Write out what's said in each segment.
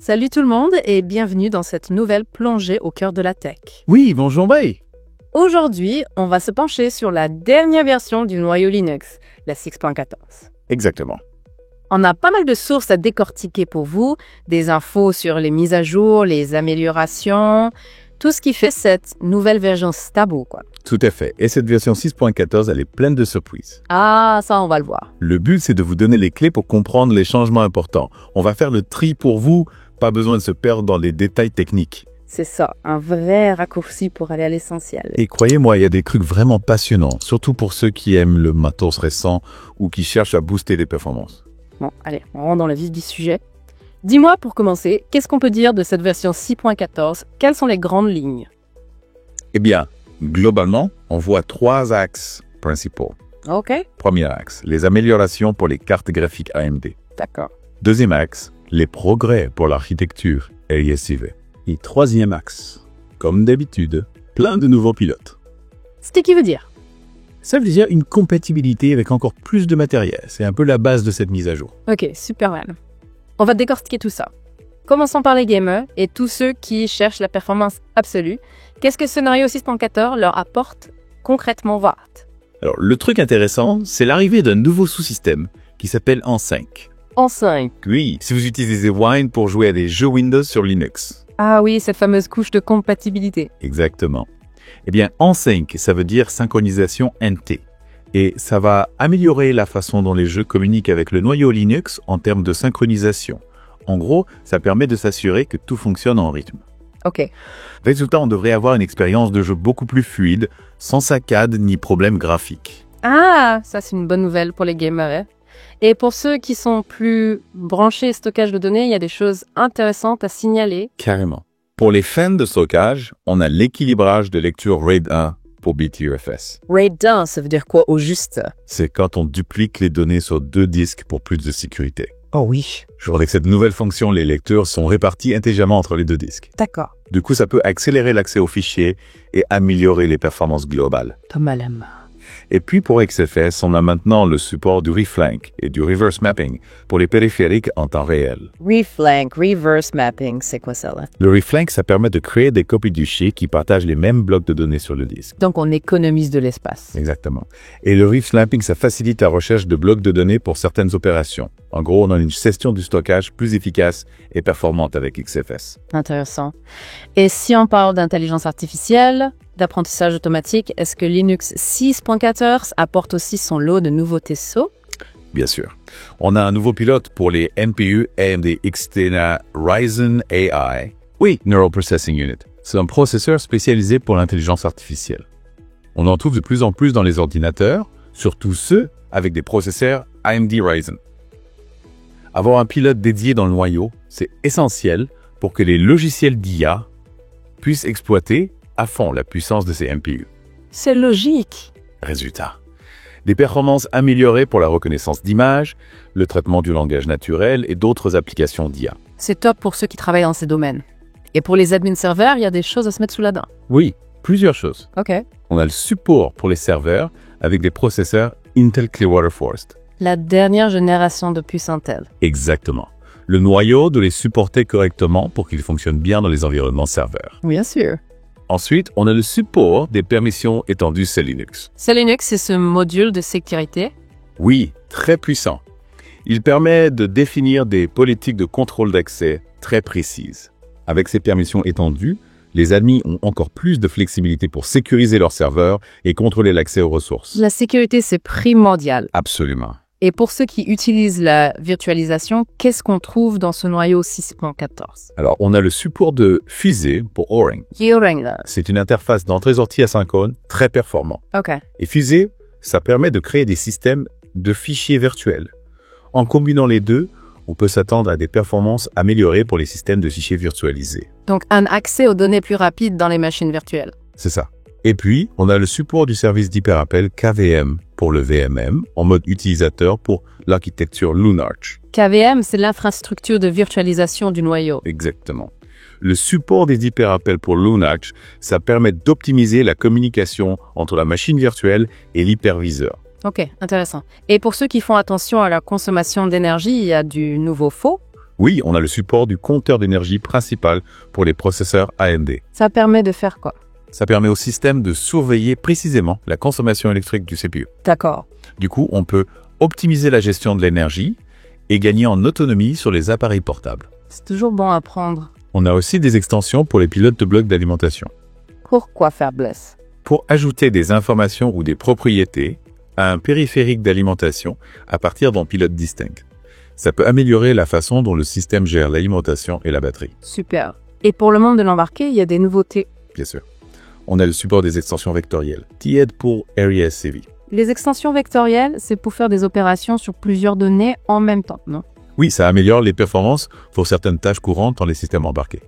Salut tout le monde et bienvenue dans cette nouvelle plongée au cœur de la tech. Oui, bonjour Bay. Aujourd'hui, on va se pencher sur la dernière version du noyau Linux, la 6.14. Exactement. On a pas mal de sources à décortiquer pour vous, des infos sur les mises à jour, les améliorations, tout ce qui fait cette nouvelle version stable, quoi. Tout à fait. Et cette version 6.14, elle est pleine de surprises. Ah, ça, on va le voir. Le but, c'est de vous donner les clés pour comprendre les changements importants. On va faire le tri pour vous, pas besoin de se perdre dans les détails techniques. C'est ça, un vrai raccourci pour aller à l'essentiel. Et croyez-moi, il y a des trucs vraiment passionnants, surtout pour ceux qui aiment le matos récent ou qui cherchent à booster les performances. Bon, allez, on rentre dans le vif du sujet. Dis-moi, pour commencer, qu'est-ce qu'on peut dire de cette version 6.14 ? Quelles sont les grandes lignes ? Eh bien, globalement, on voit 3 axes principaux. Ok, Premier axe, les améliorations pour les cartes graphiques AMD. d'accord. Deuxième axe, les progrès pour l'architecture RISC-V. Et troisième axe, comme d'habitude, plein de nouveaux pilotes. C'est qui veut dire ? Ça veut dire une compatibilité avec encore plus de matériel. C'est un peu la base de cette mise à jour. Ok, super mal. On va décortiquer tout ça. Commençons par les gamers et tous ceux qui cherchent la performance absolue. Qu'est-ce que ce noyau 6.14 leur apporte concrètement, Vart ? Alors, le truc intéressant, c'est l'arrivée d'un nouveau sous-système qui s'appelle AN5. En 5. Oui, si vous utilisez Wine pour jouer à des jeux Windows sur Linux. Ah oui, cette fameuse couche de compatibilité. Exactement. Eh bien, AN5, ça veut dire synchronisation NT. Et ça va améliorer la façon dont les jeux communiquent avec le noyau Linux en termes de synchronisation. En gros, ça permet de s'assurer que tout fonctionne en rythme. Ok. Résultat, on devrait avoir une expérience de jeu beaucoup plus fluide, sans saccade ni problème graphique. Ah, ça c'est une bonne nouvelle pour les gamers. Hein. Et pour ceux qui sont plus branchés stockage de données, il y a des choses intéressantes à signaler. Carrément. Pour les fans de stockage, on a l'équilibrage de lecture RAID 1 pour BTRFS. RAID 1, ça veut dire quoi au juste ? C'est quand on duplique les données sur 2 disques pour plus de sécurité. Oh oui. Avec cette nouvelle fonction, les lecteurs sont répartis intelligemment entre les 2 disques. D'accord. Du coup, ça peut accélérer l'accès aux fichiers et améliorer les performances globales. Thomas Lama. Et puis pour XFS, on a maintenant le support du reflank et du reverse mapping pour les périphériques en temps réel. Reflank, reverse mapping, c'est quoi ça là ? Le reflank, ça permet de créer des copies du fichier qui partagent les mêmes blocs de données sur le disque. Donc on économise de l'espace. Exactement. Et le reflamping, ça facilite la recherche de blocs de données pour certaines opérations. En gros, on a une gestion du stockage plus efficace et performante avec XFS. Intéressant. Et si on parle d'intelligence artificielle, d'apprentissage automatique, est-ce que Linux 6.14 apporte aussi son lot de nouveautés SO ? Bien sûr. On a un nouveau pilote pour les NPU AMD Xtena Ryzen AI. Oui, Neural Processing Unit. C'est un processeur spécialisé pour l'intelligence artificielle. On en trouve de plus en plus dans les ordinateurs, surtout ceux avec des processeurs AMD Ryzen. Avoir un pilote dédié dans le noyau, c'est essentiel pour que les logiciels d'IA puissent exploiter à fond la puissance de ces NPU. C'est logique. Résultat. Des performances améliorées pour la reconnaissance d'images, le traitement du langage naturel et d'autres applications d'IA. C'est top pour ceux qui travaillent dans ces domaines. Et pour les admin serveurs, il y a des choses à se mettre sous la dent. Oui, plusieurs choses. Ok. On a le support pour les serveurs avec des processeurs Intel Clearwater Forest. La dernière génération de puces Intel. Exactement. Le noyau doit les supporter correctement pour qu'ils fonctionnent bien dans les environnements serveurs. Bien sûr. Ensuite, on a le support des permissions étendues CLinux. CLinux, c'est ce module de sécurité. Oui, très puissant. Il permet de définir des politiques de contrôle d'accès très précises. Avec ces permissions étendues, les admins ont encore plus de flexibilité pour sécuriser leurs serveurs et contrôler l'accès aux ressources. La sécurité, c'est primordial. Absolument. Et pour ceux qui utilisent la virtualisation, qu'est-ce qu'on trouve dans ce noyau 6.14 ? Alors, on a le support de Fusée pour Oring. C'est une interface d'entrée-sortie asynchrone très performant. Ok. Et Fusée, ça permet de créer des systèmes de fichiers virtuels. En combinant les deux, on peut s'attendre à des performances améliorées pour les systèmes de fichiers virtualisés. Donc, un accès aux données plus rapide dans les machines virtuelles. C'est ça. Et puis, on a le support du service d'hyperappel KVM pour le VMM, en mode utilisateur pour l'architecture Lunarch. KVM, c'est l'infrastructure de virtualisation du noyau. Exactement. Le support des hyperappels pour Lunarch, ça permet d'optimiser la communication entre la machine virtuelle et l'hyperviseur. Ok, intéressant. Et pour ceux qui font attention à la consommation d'énergie, il y a du nouveau faux. Oui, on a le support du compteur d'énergie principal pour les processeurs AMD. Ça permet de faire quoi? Ça permet au système de surveiller précisément la consommation électrique du CPU. D'accord. Du coup, on peut optimiser la gestion de l'énergie et gagner en autonomie sur les appareils portables. C'est toujours bon à prendre. On a aussi des extensions pour les pilotes de blocs d'alimentation, Pourquoi fabless? pour ajouter des informations ou des propriétés à un périphérique d'alimentation à partir d'un pilote distinct. Ça peut améliorer la façon dont le système gère l'alimentation et la batterie, Super. Et pour le monde de l'embarqué, il y a des nouveautés. bien sûr. On a le support des extensions vectorielles, TED pour Area CV. Les extensions vectorielles, c'est pour faire des opérations sur plusieurs données en même temps, non? Oui, ça améliore les performances pour certaines tâches courantes dans les systèmes embarqués,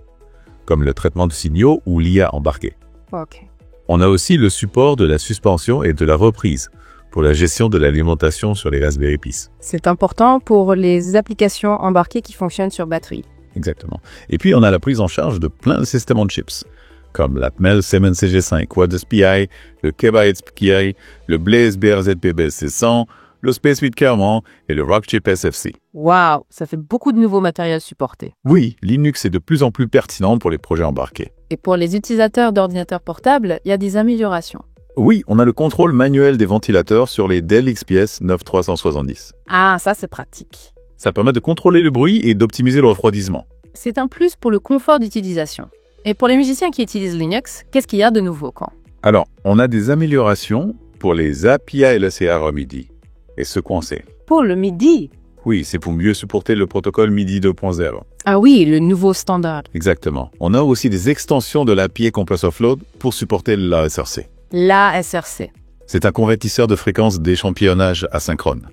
comme le traitement de signaux ou l'IA embarquée. Ok. On a aussi le support de la suspension et de la reprise pour la gestion de l'alimentation sur les Raspberry Pi. C'est important pour les applications embarquées qui fonctionnent sur batterie. Exactement. Et puis, on a la prise en charge de plein de systèmes on chips, comme l'Atmel Siemens CG5 Quad SPI, le Keba SPI, le Blaze BRZ-PBS600, le Space 8 Kerman et le Rockchip SFC. Waouh, ça fait beaucoup de nouveaux matériels supportés. Oui, Linux est de plus en plus pertinent pour les projets embarqués. Et pour les utilisateurs d'ordinateurs portables, il y a des améliorations. Oui, on a le contrôle manuel des ventilateurs sur les Dell XPS 9370. Ah, ça c'est pratique. Ça permet de contrôler le bruit et d'optimiser le refroidissement. C'est un plus pour le confort d'utilisation. Et pour les musiciens qui utilisent Linux, qu'est-ce qu'il y a de nouveau quand? Alors, on a des améliorations pour les API LCR MIDI. Et ce qu'on sait. Pour le MIDI? Oui, c'est pour mieux supporter le protocole MIDI 2.0. Ah oui, le nouveau standard. Exactement. On a aussi des extensions de l'API Compressor Float pour supporter l'ASRC. L'ASRC. C'est un convertisseur de fréquence d'échantillonnage asynchrone.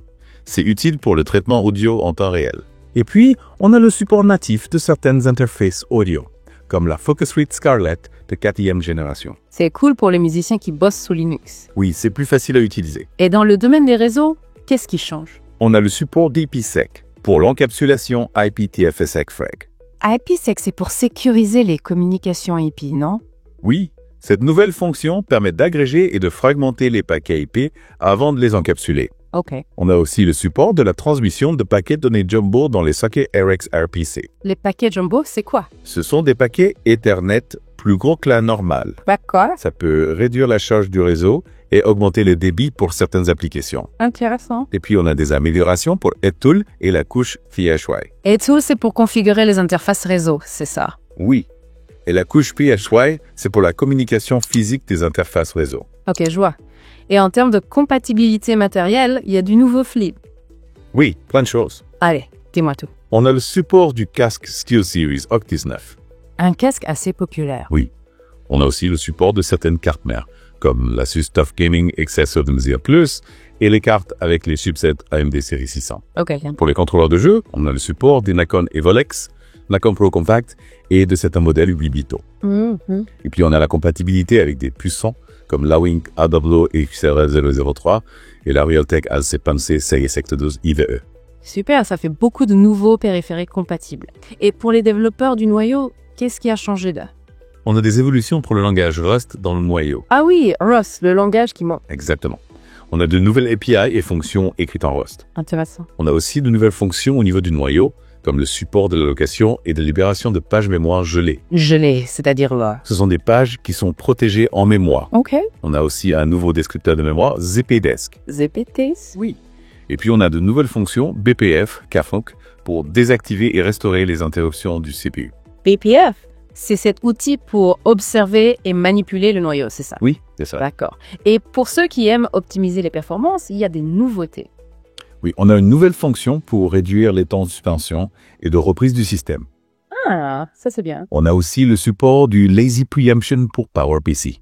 C'est utile pour le traitement audio en temps réel. Et puis, on a le support natif de certaines interfaces audio, comme la Focusrite Scarlett de 4e génération. C'est cool pour les musiciens qui bossent sous Linux. Oui, c'est plus facile à utiliser. Et dans le domaine des réseaux, qu'est-ce qui change? On a le support d'IPsec pour l'encapsulation IPTFSec-FREG. IPsec, c'est pour sécuriser les communications IP, non? Oui, cette nouvelle fonction permet d'agréger et de fragmenter les paquets IP avant de les encapsuler. Ok. On a aussi le support de la transmission de paquets données jumbo dans les sockets RxRPC. Les paquets jumbo, c'est quoi? Ce sont des paquets Ethernet plus gros que la normale. D'accord. Ça peut réduire la charge du réseau et augmenter le débit pour certaines applications. Intéressant. Et puis on a des améliorations pour Etool et la couche PHY. Etool, c'est pour configurer les interfaces réseau, c'est ça? Oui. Et la couche PHY, c'est pour la communication physique des interfaces réseau. Ok, je vois. Et en termes de compatibilité matérielle, il y a du nouveau flip. Oui, plein de choses. Allez, dis-moi tout. On a le support du casque SteelSeries Octis9. Un casque assez populaire. Oui. On a aussi le support de certaines cartes mères, comme l'Asus TUF Gaming XS Optimizer Plus et les cartes avec les chipsets AMD série 600. Ok. Pour les contrôleurs de jeu, on a le support des Nacon Evolex, Nacon Pro Compact et de certains modèles 8 bits. Et puis on a la compatibilité avec des puissants comme l'Awink AW XR003 et la Realtek AC-PAMC Series Sect 12 IVE. Super, ça fait beaucoup de nouveaux périphériques compatibles. Et pour les développeurs du noyau, qu'est-ce qui a changé là? On a des évolutions pour le langage Rust dans le noyau. Ah oui, Rust, le langage qui manque. Exactement. On a de nouvelles API et fonctions écrites en Rust. Intéressant. On a aussi de nouvelles fonctions au niveau du noyau, comme le support de l'allocation et de libération de pages mémoire gelées. Gelé, c'est-à-dire là. Ce sont des pages qui sont protégées en mémoire. Ok. On a aussi un nouveau descripteur de mémoire, ZPDesk. ZPT. Oui. Et puis on a de nouvelles fonctions, BPF, KFUNC, pour désactiver et restaurer les interruptions du CPU. BPF, c'est cet outil pour observer et manipuler le noyau, c'est ça? Oui, c'est ça. D'accord. Et pour ceux qui aiment optimiser les performances, il y a des nouveautés. Oui, on a une nouvelle fonction pour réduire les temps de suspension et de reprise du système. Ah, ça c'est bien. On a aussi le support du Lazy Preemption pour PowerPC.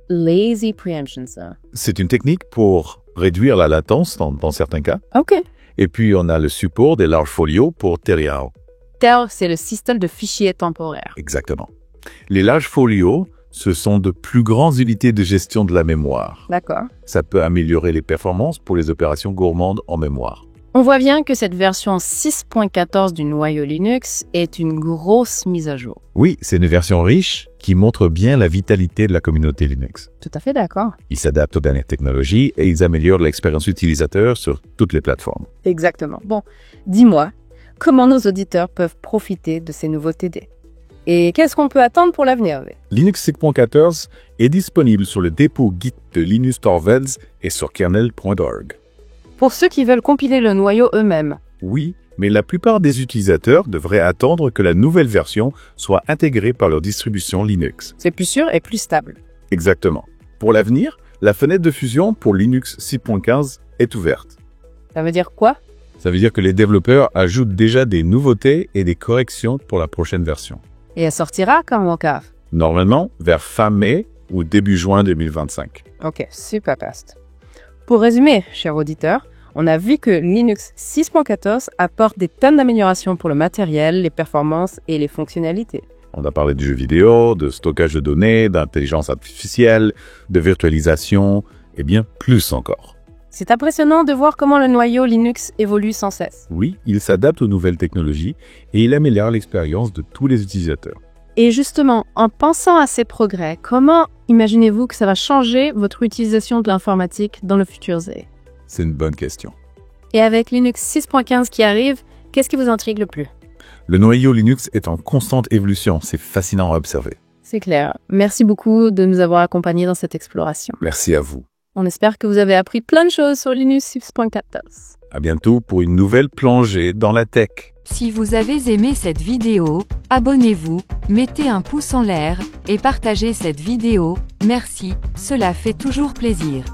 Lazy preemption, ça. C'est une technique pour réduire la latence dans certains cas. Ok. Et puis, on a le support des large folios pour Terial. TER, c'est le système de fichiers temporaires. Exactement. Les large folios, ce sont de plus grandes unités de gestion de la mémoire. D'accord. Ça peut améliorer les performances pour les opérations gourmandes en mémoire. On voit bien que cette version 6.14 du noyau Linux est une grosse mise à jour. Oui, c'est une version riche qui montre bien la vitalité de la communauté Linux. Tout à fait d'accord. Ils s'adaptent aux dernières technologies et ils améliorent l'expérience utilisateur sur toutes les plateformes. Exactement. Bon, dis-moi, comment nos auditeurs peuvent profiter de ces nouveaux TD. Et qu'est-ce qu'on peut attendre pour l'avenir? Linux 6.14 est disponible sur le dépôt Git de Linus Torvalds et sur kernel.org. Pour ceux qui veulent compiler le noyau eux-mêmes. Oui, mais la plupart des utilisateurs devraient attendre que la nouvelle version soit intégrée par leur distribution Linux. C'est plus sûr et plus stable. Exactement. Pour l'avenir, la fenêtre de fusion pour Linux 6.15 est ouverte. Ça veut dire quoi? Ça veut dire que les développeurs ajoutent déjà des nouveautés et des corrections pour la prochaine version. Et elle sortira quand, mon cave? Normalement, vers fin mai ou début juin 2025. Ok, super fast. Pour résumer, chers auditeurs, on a vu que Linux 6.14 apporte des tonnes d'améliorations pour le matériel, les performances et les fonctionnalités. On a parlé de jeux vidéo, de stockage de données, d'intelligence artificielle, de virtualisation, et bien plus encore. C'est impressionnant de voir comment le noyau Linux évolue sans cesse. Oui, il s'adapte aux nouvelles technologies et il améliore l'expérience de tous les utilisateurs. Et justement, en pensant à ces progrès, comment imaginez-vous que ça va changer votre utilisation de l'informatique dans le futur Z? C'est une bonne question. Et avec Linux 6.15 qui arrive, qu'est-ce qui vous intrigue le plus? Le noyau Linux est en constante évolution, c'est fascinant à observer. C'est clair. Merci beaucoup de nous avoir accompagnés dans cette exploration. Merci à vous. On espère que vous avez appris plein de choses sur Linux 6.14. À bientôt pour une nouvelle plongée dans la tech. Si vous avez aimé cette vidéo, abonnez-vous, mettez un pouce en l'air et partagez cette vidéo. Merci, cela fait toujours plaisir.